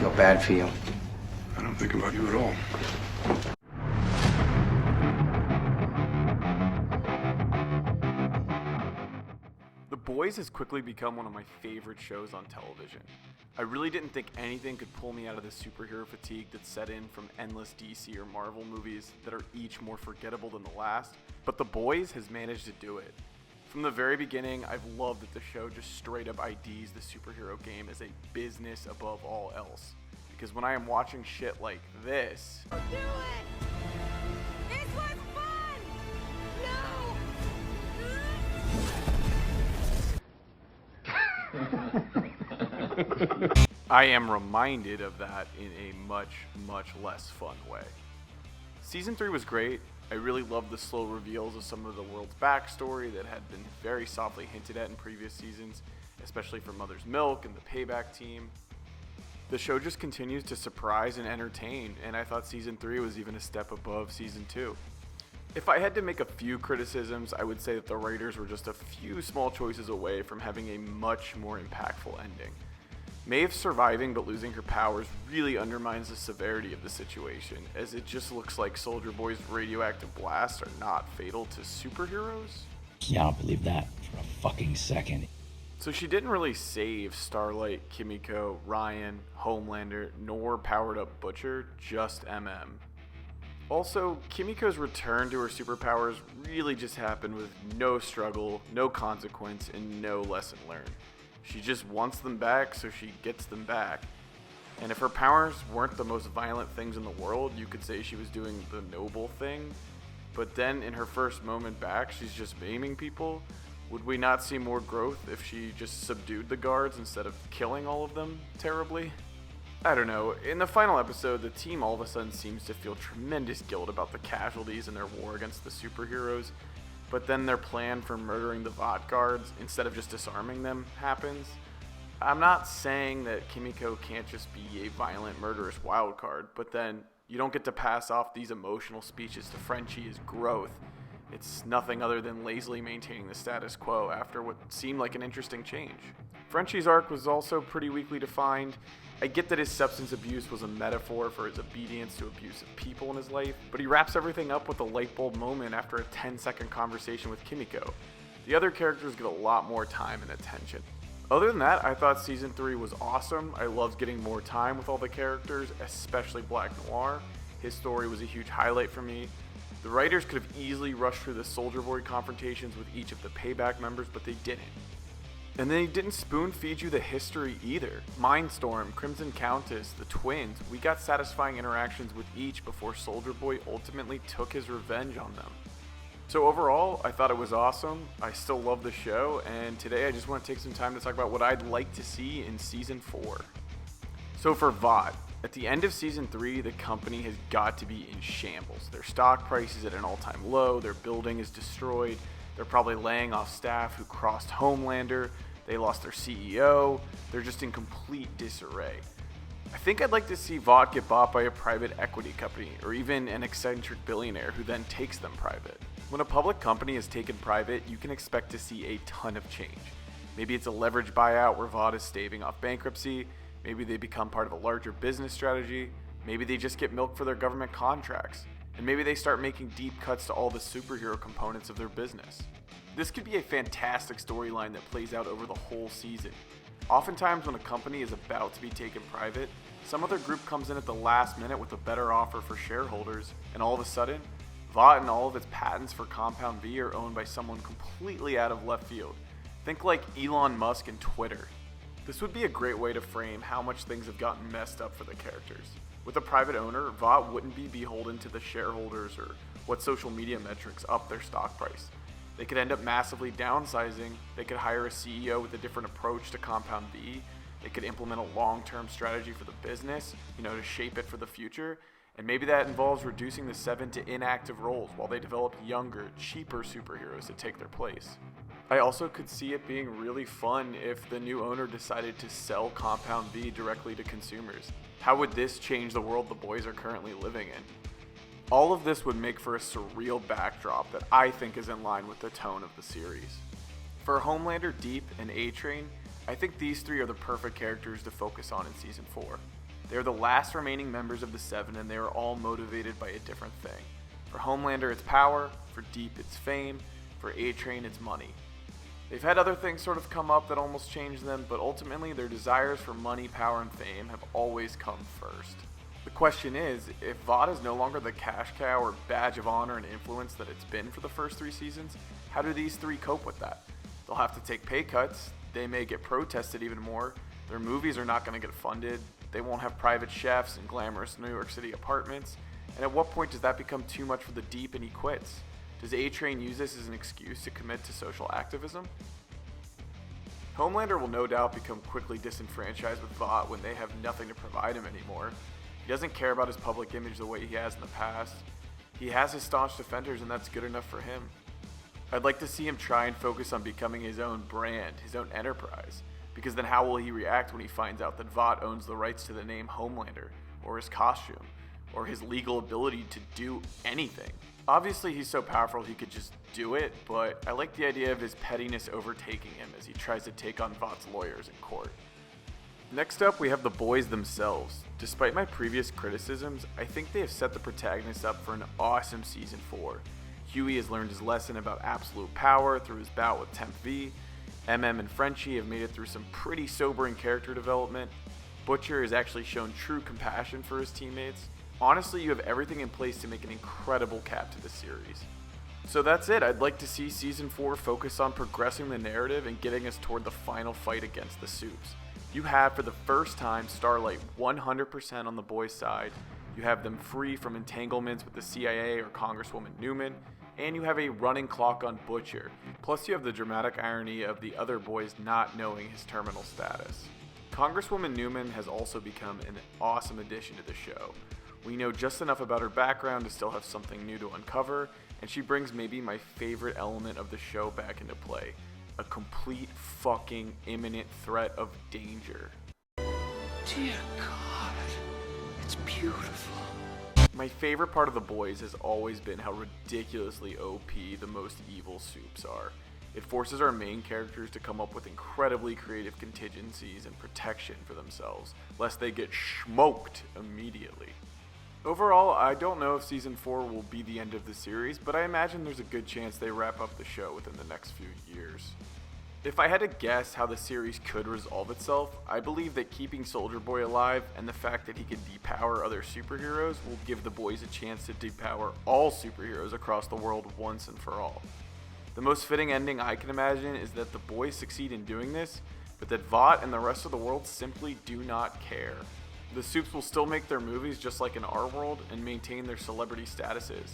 feel bad for you. I don't think about you at all. The Boys has quickly become one of my favorite shows on television. I really didn't think anything could pull me out of the superhero fatigue that set in from endless DC or Marvel movies that are each more forgettable than the last, but The Boys has managed to do it. From the very beginning, I've loved that the show just straight up IDs the superhero game as a business above all else. Because when I am watching shit like this, Do it! This was fun! No! I am reminded of that in a much, much less fun way. Season 3 was great. I really loved the slow reveals of some of the world's backstory that had been very softly hinted at in previous seasons, especially for Mother's Milk and the Payback team. The show just continues to surprise and entertain, and I thought Season 3 was even a step above Season 2. If I had to make a few criticisms, I would say that the writers were just a few small choices away from having a much more impactful ending. Maeve surviving but losing her powers really undermines the severity of the situation, as it just looks like Soldier Boy's radioactive blasts are not fatal to superheroes. Yeah, I don't believe that for a fucking second. So she didn't really save Starlight, Kimiko, Ryan, Homelander, nor powered up Butcher, just MM. Also, Kimiko's return to her superpowers really just happened with no struggle, no consequence, and no lesson learned. She just wants them back, so she gets them back. And if her powers weren't the most violent things in the world, you could say she was doing the noble thing. But then in her first moment back, she's just maiming people. Would we not see more growth if she just subdued the guards instead of killing all of them terribly? I don't know. In the final episode, the team all of a sudden seems to feel tremendous guilt about the casualties in their war against the superheroes. But then their plan for murdering the Vought guards, instead of just disarming them, happens. I'm not saying that Kimiko can't just be a violent, murderous wildcard, but then you don't get to pass off these emotional speeches to Frenchie as growth. It's nothing other than lazily maintaining the status quo after what seemed like an interesting change. Frenchie's arc was also pretty weakly defined. I get that his substance abuse was a metaphor for his obedience to abusive people in his life, but he wraps everything up with a light bulb moment after a 10-second conversation with Kimiko. The other characters get a lot more time and attention. Other than that, I thought Season 3 was awesome. I loved getting more time with all the characters, especially Black Noir. His story was a huge highlight for me. The writers could have easily rushed through the Soldier Boy confrontations with each of the Payback members, but they didn't. And they didn't spoon feed you the history either. Mindstorm, Crimson Countess, the twins, we got satisfying interactions with each before Soldier Boy ultimately took his revenge on them. So overall, I thought it was awesome. I still love the show, and today I just want to take some time to talk about what I'd like to see in Season 4. So for Vought, at the end of Season 3, the company has got to be in shambles. Their stock price is at an all-time low, their building is destroyed, they're probably laying off staff who crossed Homelander, they lost their CEO, they're just in complete disarray. I think I'd like to see Vought get bought by a private equity company, or even an eccentric billionaire who then takes them private. When a public company is taken private, you can expect to see a ton of change. Maybe it's a leverage buyout where Vought is staving off bankruptcy, maybe they become part of a larger business strategy, maybe they just get milk for their government contracts, and maybe they start making deep cuts to all the superhero components of their business. This could be a fantastic storyline that plays out over the whole season. Oftentimes when a company is about to be taken private, some other group comes in at the last minute with a better offer for shareholders, and all of a sudden, Vought and all of its patents for Compound V are owned by someone completely out of left field. Think like Elon Musk and Twitter. This would be a great way to frame how much things have gotten messed up for the characters. With a private owner, Vought wouldn't be beholden to the shareholders or what social media metrics up their stock price. They could end up massively downsizing, they could hire a CEO with a different approach to Compound V, they could implement a long-term strategy for the business, to shape it for the future, and maybe that involves reducing the 7 to inactive roles while they develop younger, cheaper superheroes to take their place. I also could see it being really fun if the new owner decided to sell Compound V directly to consumers. How would this change the world the boys are currently living in? All of this would make for a surreal backdrop that I think is in line with the tone of the series. For Homelander, Deep, and A-Train, I think these three are the perfect characters to focus on in Season 4. They are the last remaining members of the Seven, and they are all motivated by a different thing. For Homelander, it's power. For Deep, it's fame. For A-Train, it's money. They've had other things sort of come up that almost changed them, but ultimately their desires for money, power, and fame have always come first. The question is, if Vought is no longer the cash cow or badge of honor and influence that it's been for the first 3 seasons, how do these 3 cope with that? They'll have to take pay cuts, they may get protested even more, their movies are not going to get funded, they won't have private chefs and glamorous New York City apartments, and at what point does that become too much for the Deep and he quits? Does A-Train use this as an excuse to commit to social activism? Homelander will no doubt become quickly disenfranchised with Vought when they have nothing to provide him anymore. He doesn't care about his public image the way he has in the past. He has his staunch defenders, and that's good enough for him. I'd like to see him try and focus on becoming his own brand, his own enterprise, because then how will he react when he finds out that Vought owns the rights to the name Homelander, or his costume, or his legal ability to do anything? Obviously, he's so powerful he could just do it, but I like the idea of his pettiness overtaking him as he tries to take on Vought's lawyers in court. Next up, we have the boys themselves. Despite my previous criticisms, I think they have set the protagonists up for an awesome season 4. Huey has learned his lesson about absolute power through his bout with Temp V. MM and Frenchie have made it through some pretty sobering character development. Butcher has actually shown true compassion for his teammates. Honestly, you have everything in place to make an incredible cap to the series. So that's it. I'd like to see Season 4 focus on progressing the narrative and getting us toward the final fight against the Supes. You have, for the first time, Starlight 100% on the boys' side. You have them free from entanglements with the CIA or Congresswoman Newman, and you have a running clock on Butcher. Plus, you have the dramatic irony of the other boys not knowing his terminal status. Congresswoman Newman has also become an awesome addition to the show. We know just enough about her background to still have something new to uncover, and she brings maybe my favorite element of the show back into play. A complete fucking imminent threat of danger. Dear God, it's beautiful. My favorite part of The Boys has always been how ridiculously OP the most evil Supes are. It forces our main characters to come up with incredibly creative contingencies and protection for themselves, lest they get smoked immediately. Overall, I don't know if Season 4 will be the end of the series, but I imagine there's a good chance they wrap up the show within the next few years. If I had to guess how the series could resolve itself, I believe that keeping Soldier Boy alive and the fact that he can depower other superheroes will give the boys a chance to depower all superheroes across the world once and for all. The most fitting ending I can imagine is that the boys succeed in doing this, but that Vought and the rest of the world simply do not care. The Supes will still make their movies just like in our world and maintain their celebrity statuses.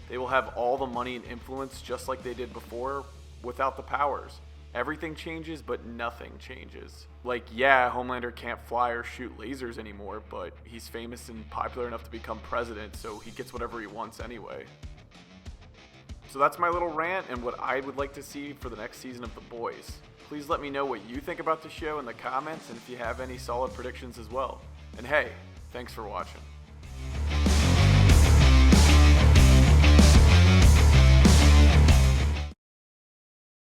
They will have all the money and influence just like they did before, without the powers. Everything changes, but nothing changes. Like, yeah, Homelander can't fly or shoot lasers anymore, but he's famous and popular enough to become president, so he gets whatever he wants anyway. So that's my little rant and what I would like to see for the next season of The Boys. Please let me know what you think about the show in the comments and if you have any solid predictions as well. And hey, thanks for watching.